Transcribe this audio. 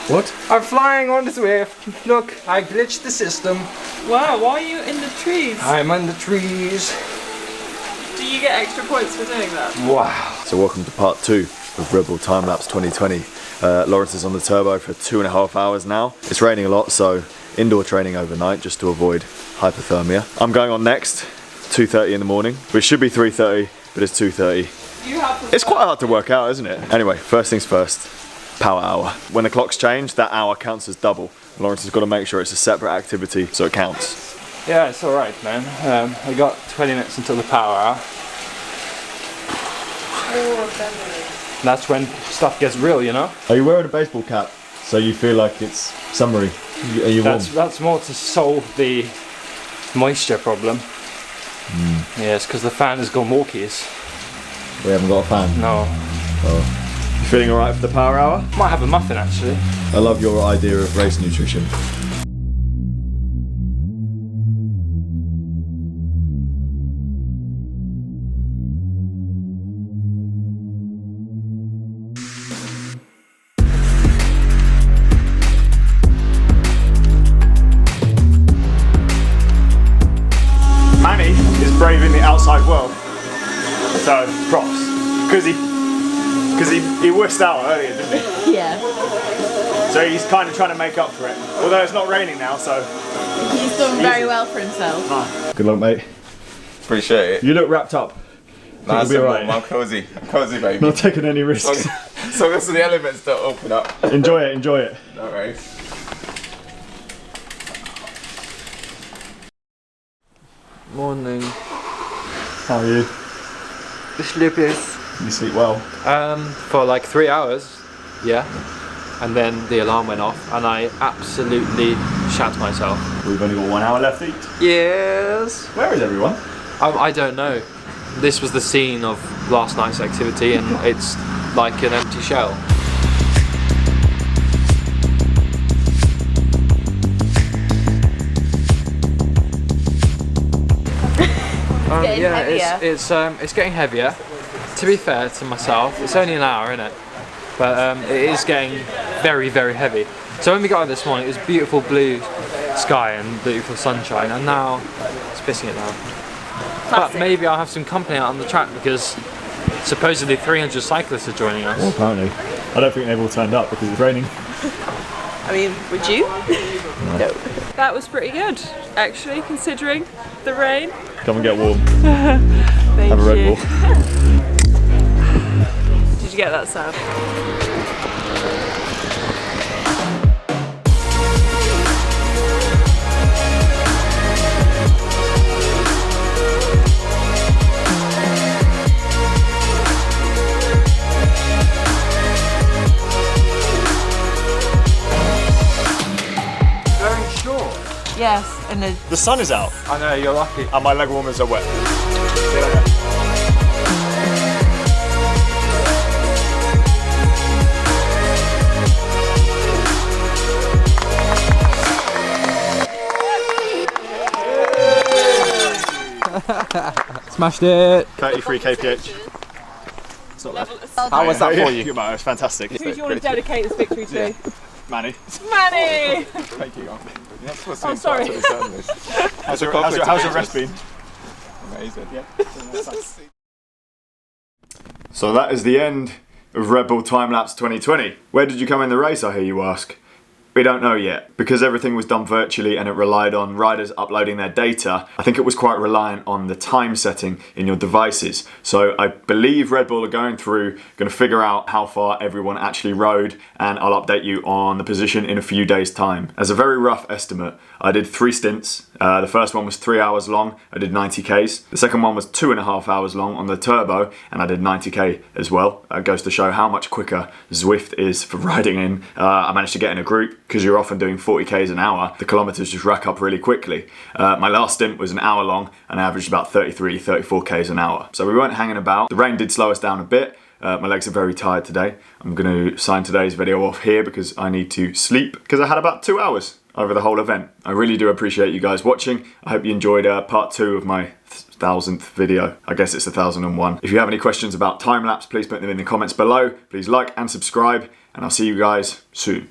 What? I'm flying on the Zwift. Look, I glitched the system. Wow, why are you in the trees? I'm in the trees. Do you get extra points for doing that? Wow. So welcome to part 2 of Red Bull Time Lapse 2020. Lawrence is on the turbo for 2.5 hours now. It's raining a lot, so indoor training overnight just to avoid hypothermia. I'm going on next, 2:30 in the morning, which should be 3:30, but it's 2:30. It's quite hard to work out, isn't it? Anyway, first things first, power hour. When the clocks change, that hour counts as double. Lawrence has got to make sure it's a separate activity so it counts. Yeah, it's alright, man. I got 20 minutes until the power hour. That's when stuff gets real, you know? Are you wearing a baseball cap so you feel like it's summery? Are you warm? That's more to solve the moisture problem. Yes, because the fan has gone walkies. We haven't got a fan? No. Oh. You feeling alright for the power hour? Might have a muffin actually. I love your idea of race nutrition. Manny is braving the outside world, so props, because he wussed out earlier, didn't he? Yeah. So he's kind of trying to make up for it, although it's not raining now, so He's done very well for himself. Good luck, mate. Appreciate it. You look wrapped up. Nice, be alright. I'm cozy. I'm cozy, baby. Not taking any risks. So that's the elements that open up. Enjoy it, enjoy it. No worries. Morning. How are you? The sleepiest. You sleep well? For like 3 hours, yeah. And then the alarm went off and I absolutely shat myself. we've only got 1 hour left to eat. Yes. Where is everyone? I don't know. This was the scene of last night's activity and it's like an empty shell. It's getting heavier. To be fair to myself, it's only an hour, isn't it? But it is getting very, very heavy. So when we got out this morning, it was beautiful blue sky and beautiful sunshine, and now it's pissing it down. But maybe I'll have some company out on the track because supposedly 300 cyclists are joining us. Well, apparently. I don't think they've all turned up because it's raining. I mean, would you? No. That was pretty good, actually, considering the rain. Come and get warm. Thank Have a Red you. Bull. Did you get that sound? Very short. Yes, and The sun is out I know, you're lucky. and my leg warmers are wet. Smashed it. 33 kph. It's not bad. How was that for you? It was fantastic. Who do you want to dedicate this victory to? Manny. Manny! Thank you. I'm sorry. How's your rest been? Amazing. So that is the end of Red Bull Time Lapse 2020. Where did you come in the race, I hear you ask? We don't know yet. Because everything was done virtually and it relied on riders uploading their data, I think it was quite reliant on the time setting in your devices. So I believe Red Bull are going to figure out how far everyone actually rode, and I'll update you on the position in a few days' time. As a very rough estimate, I did 3 stints. The first one was 3 hours long, I did 90Ks. The second one was 2.5 hours long on the turbo, and I did 90K as well. It goes to show how much quicker Zwift is for riding in. I managed to get in a group, because you're often doing 40Ks an hour, the kilometers just rack up really quickly. My last stint was an hour long and I averaged about 33, 34Ks an hour. So we weren't hanging about. The rain did slow us down a bit. My legs are very tired today. I'm going to sign today's video off here because I need to sleep because I had about 2 hours over the whole event. I really do appreciate you guys watching. I hope you enjoyed part 2 of my 1000th video. I guess it's 1001. If you have any questions about time lapse, please put them in the comments below. Please like and subscribe, and I'll see you guys soon.